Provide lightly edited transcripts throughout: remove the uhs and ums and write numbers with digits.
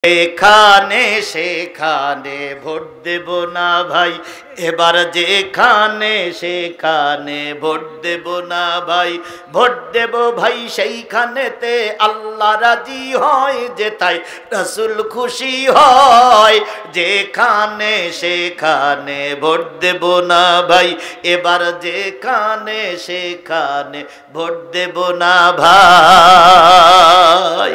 এখানে সেখানে ভোট দেব না ভাই, এবার যেখানে সেখানে ভোট দেব না ভাই, ভোট দেব ভাই সেইখানেতে আল্লাহ রাজি হয় যেথায় রাসূল খুশি হয়। যেখানে সেখানে ভোট দেব না ভাই, এবার যেখানে সেখানে ভোট দেব না ভাই।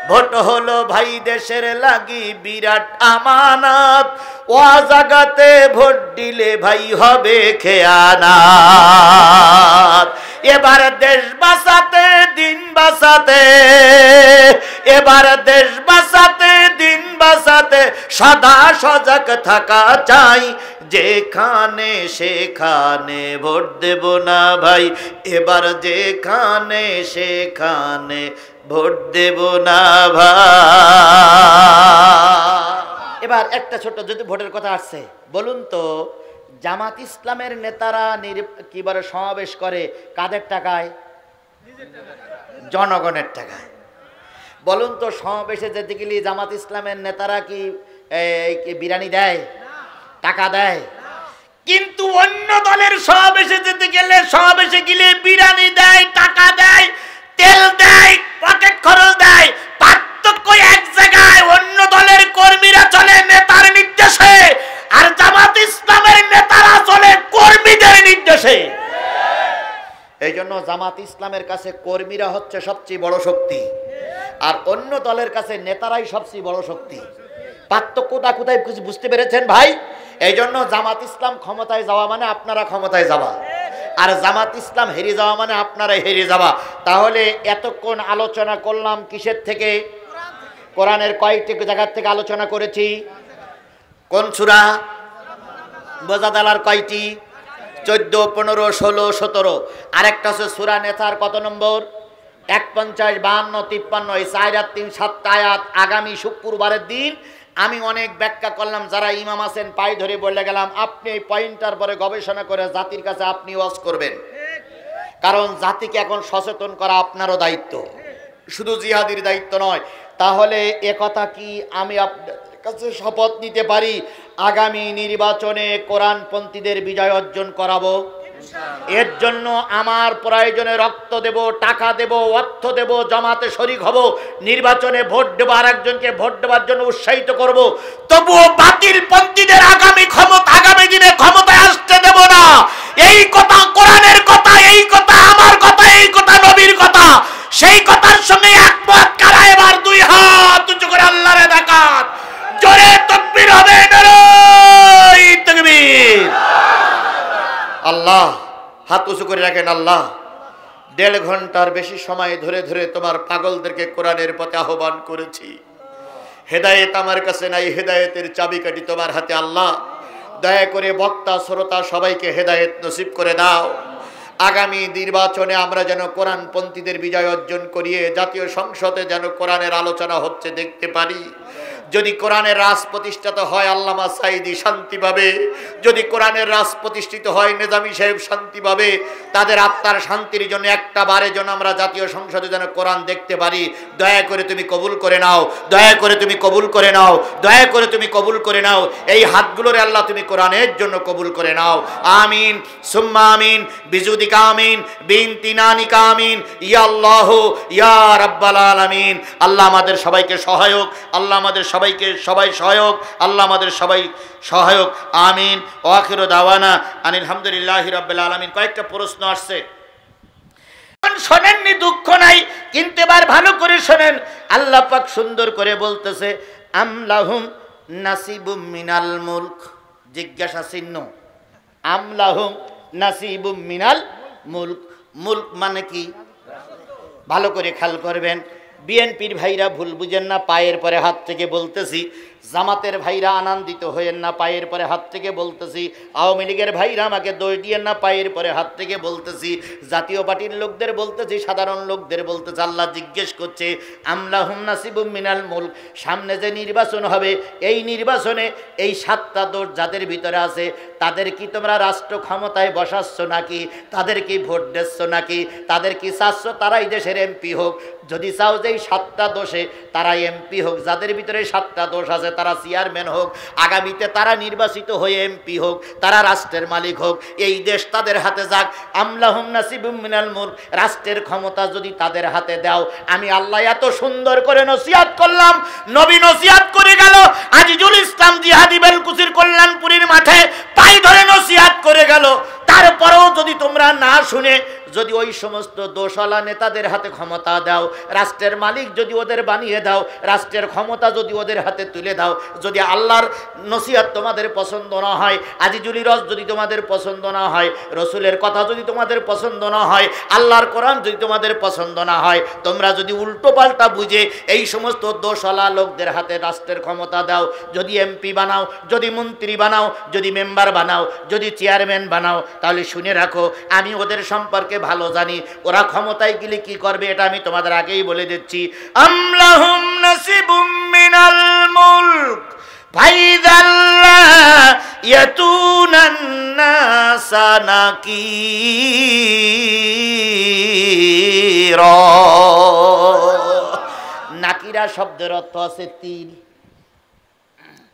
ভোট হলো ভাই দেশের লাগি বিরাট আমানত, ও জাগাতে ভোট দিলে ভাই হবে খেয়ানাত। এবার দেশ বাঁচাতে দিন বাঁচাতে, এবার দেশ বাঁচাতে দিন বাঁচাতে সদা সজাগ থাকা চাই। যেখানে সেখানে ভোট দেব না ভাই, এবার যেখানে সেখানে ভোট দেব না ভাই। এবার একটা ছোট যদি ভোটের কথা আসছে, বলুন তো জামাত ইসলামের নেতারা কিভাবে সমাবেশ করে কাদের টাকায়? জনগণের টাকায়। বলুন তো সমাবেশে যেতে গেলে জামাত ইসলামের নেতারা কি বিরিয়ানি দেয়, টাকা দেয়? কিন্তু অন্য দলের সমাবেশে যেতে গেলে, সমাবেশে গেলে বিরিয়ানি দেয়, টাকা দেয়, তেল দেয়, পকেট খরচ দেয়। পার্থক্য এক জায়গায়, অন্য দলের কর্মীরা চলে নেতার নির্দেশে, আর জামাত ইসলামের নেতারা চলে কর্মীদের নির্দেশে। এই জন্য জামাত ইসলামের কাছে কর্মীরা হচ্ছে সবচেয়ে বড় শক্তি, আর অন্য দলের কাছে নেতারাই সবচেয়ে বড় শক্তি। পার্থক্যটা কোথায় বুঝতে পেরেছেন ভাই? এই জন্য জামাত ইসলাম ক্ষমতায় যাওয়া মানে আপনারা ক্ষমতায় যাওয়া, আর জামাত ইসলাম হেরে যাওয়া মানে আপনারাই হেরে যাওয়া। তাহলে এতক্ষণ আলোচনা করলাম কিসের থেকে? কোরআনের কয়টি জায়গার থেকে আলোচনা করেছি? কোন সূরা? মুজাদালার কয়টি? 14, 15, 16, 17। আরেকটা হচ্ছে সূরা নেসার কত নম্বর? 51, 52, 53। এই 4 আর 3 7 আয়াত। আগামী শুক্রবারের দিন আমি অনেক ব্যাখ্যা করলাম, যারা ইমাম আছেন পায়ে ধরে বলে গেলাম আপনি এই পয়েন্টার পরে গবেষণা করে জাতির কাছে আপনি ওয়াজ করবেন, কারণ জাতিকে এখন সচেতন করা আপনারও দায়িত্ব, শুধু জিহাদির দায়িত্ব নয়। তাহলে এ কথা কি আমি আপনাদের কাছে শপথ নিতে পারি আগামী নির্বাচনে কোরআনপন্থীদের বিজয় অর্জন করাবো? এর জন্য আমার প্রয়োজনে রক্ত দেব, টাকা দেব, অর্থ দেব, জামাতে শরীক হব, নির্বাচনে ভোট দেব, আর একজনকে ভোট দেওয়ার জন্য উৎসাহিত করব। তবুও বাতিল পন্থীদের আগামী দিনে ক্ষমতায় আসতে দেব না। এই কথা কোরআনের কথা, এই কথা আমার কথা, এই কথা নবীর কথা। সেই কথার সঙ্গে একমত কারা? এবার 2 হাত উঁচু করে আল্লাহরে দেখান, জোরে তাকবীর হবে, নারায়ে তাকবীর। আল্লাহ হাত উঁচু করে রাখেন। আল্লাহ 1.5 ঘন্টার বেশি সময় ধরে ধরে তোমার পাগলদেরকে কোরআনের পথে আহ্বান করেছি। হেদায়েত আমার কাছে নাই, হেদায়েতের চাবিকাঠি তোমার হাতে। আল্লাহ দয়া করে বক্তা শ্রোতা সবাইকে হেদায়েত নসিব করে দাও। আগামী নির্বাচনে আমরা যেন কোরআনপন্থীদের বিজয় অর্জন করিয়ে জাতীয় সংসদে যেন কোরআনের আলোচনা হচ্ছে দেখতে পারি। যদি কোরআনের রাজ প্রতিষ্ঠিত হয় আল্লামা সাঈদী শান্তি পাবে, যদি কোরআনের রাজ প্রতিষ্ঠিত হয় নিজামী সাহেব শান্তি পাবে। তাদের আত্মার শান্তির জন্য একটা বারে যেন আমরা জাতীয় সংসদে যেন কোরআন দেখতে পারি। দয়া করে তুমি কবুল করে নাও, দয়া করে তুমি কবুল করে নাও, দয়া করে তুমি কবুল করে নাও। এই হাতগুলোরে আল্লাহ তুমি কোরআনের জন্য কবুল করে নাও। আমিন সুম্মা আমিন বিজুদিকা আমিন বিনতিনানিকা আমিন ইয়া আল্লাহ ইয়া রাব্বাল আলামিন। আল্লাহ আমাদের সবাইকে সহায়ক, আল্লাহ আমাদের সবাইকে সবাই সহায়ক, আল্লাহ আমাদের সবাই সহায়ক। আমিন। ওয়া আখিরু দাওয়ানা আনিল হামদুলিল্লাহি রাব্বিল আলামিন। কয়েকটা প্রশ্ন আসছে, শোনেননি দুঃখ নাই, কিন্তু এবার ভালো করে শোনেন। আল্লাহ পাক সুন্দর করে বলতেছে আমলাহুম নাসিবুম মিনাল মুলক। জিজ্ঞাসা চিহ্ন। আমলাহুম নাসিবুম মিনাল মুলক। মুলক মানে কি? ভালো করে খেয়াল করবেন। বিএনপির ভাইরা ভুল বুঝেন না, পায়ের পরে হাত থেকে বলতেছি, জামাতের ভাইরা আনন্দিত হয়েন না, পায়ের পরে হাত থেকে বলতেছি। আওয়ামী লীগের ভাইরা আমাকে দোষ দিয়েন না, পায়ের পরে হাত থেকে বলতেছি। জাতীয় পার্টির লোকদের বলতেছি, সাধারণ লোকদের বলতেছি। আল্লাহ জিজ্ঞেস করছে, আমলাহুম নাসিবুম মিনাল মুলক, সামনে যে নির্বাচন হবে, এই নির্বাচনে এই 7টা দোষ যাদের ভিতরে আছে, তাদের কি তোমরা রাষ্ট্র ক্ষমতায় বসাচ্ছ নাকি? তাদের কি ভোট দিচ্ছ নাকি? তাদের কি চাচ্ছ তারাই দেশের এমপি হোক? যদি চাও যে এই 7টা দোষে তারা এমপি হোক, যাদের ভিতরে 7টা দোষ আছে তারা চেয়ারম্যান হোক, আগামীতে তারা নির্বাচিত হয়ে এমপি হোক, তারা রাষ্ট্রের মালিক হোক, এই দেশ তাদের হাতে যাক। আমলাহুম নাসিবুম মিনাল মুলক, রাষ্ট্রের ক্ষমতা যদি তাদের হাতে দাও, আমি আল্লাহ এত সুন্দর করে নসিহত করলাম, নবী নসিহত করে গেল, আজিজুল ইসলাম জিহাদি বেলকুচির কল্যাণপুরীর মাঠে পায়ে ধরে নসিহত করে গেল। তারপরেও যদি তোমরা না শুনে যদি ওই সমস্ত দোষওয়ালা নেতাদের হাতে ক্ষমতা দাও, রাষ্ট্রের মালিক যদি ওদের বানিয়ে দাও, রাষ্ট্রের ক্ষমতা যদি ওদের হাতে তুলে দাও, যদি আল্লাহর নসিহত তোমাদের পছন্দ না হয়, আজিজুল রস যদি তোমাদের পছন্দ না হয়, রসুলের কথা যদি তোমাদের পছন্দ না হয়, আল্লাহর কোরআন যদি তোমাদের পছন্দ না হয়, তোমরা যদি উল্টো পাল্টা বুঝে এই সমস্ত দোষওয়ালা লোকদের হাতে রাষ্ট্রের ক্ষমতা দাও, যদি এমপি বানাও, যদি মন্ত্রী বানাও, যদি মেম্বার বানাও, যদি চেয়ারম্যান বানাও, তাহলে শুনে রাখো আমি ওদের সম্পর্কে ভালো জানি। ওরা ক্ষমতায় গেলে কি করবে এটা আমি তোমাদের আগেই বলে দিচ্ছি। আমলাহুম নাসিবুম মিনাল মুলক ফাইদাল্লা ইয়াতুনান নাসা নাকিরা। নাকিরা শব্দের অর্থ আছে তিল,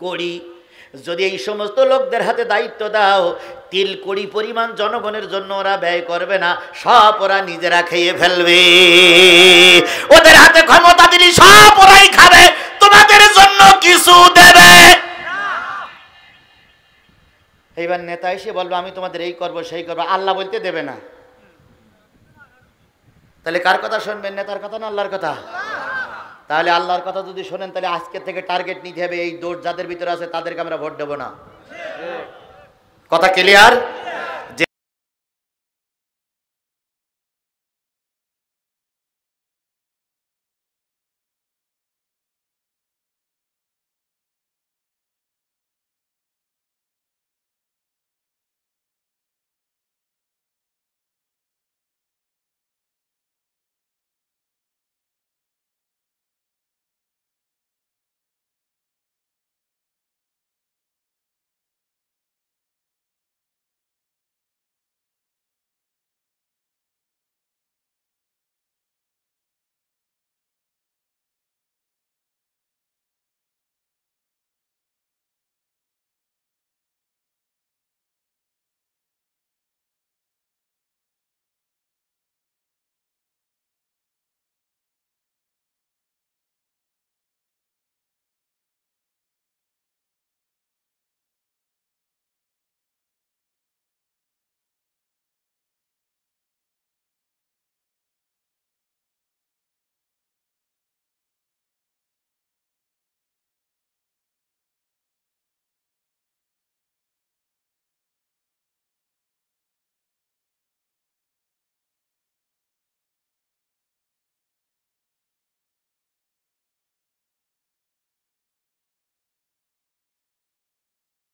কড়ি। যদি এই সমস্ত লোকদের হাতে দায়িত্ব দাও, তিল কোড়ি পরিমাণ জনগণের জন্য ওরা ব্যয় করবে না, সব ওরা নিজেরা খেয়ে ফেলবে। ওদের হাতে ক্ষমতা দিলে সব ওরাই খাবে, তোমাদের জন্য কিছু দেবে। এইবার নেতা এসে বলবো আমি তোমাদের এই করবো সেই করবো, আল্লাহ বলতে দেবে না, তাহলে কার কথা শুনবেন? নেতার কথা না আল্লাহর কথা? তাহলে আল্লাহর কথা যদি শোনেন, তাহলে আজকে থেকে টার্গেট নিতে হবে, এই দোষ যাদের ভিতরে আছে তাদেরকে আমরা ভোট দেবো না। কথা ক্লিয়ার?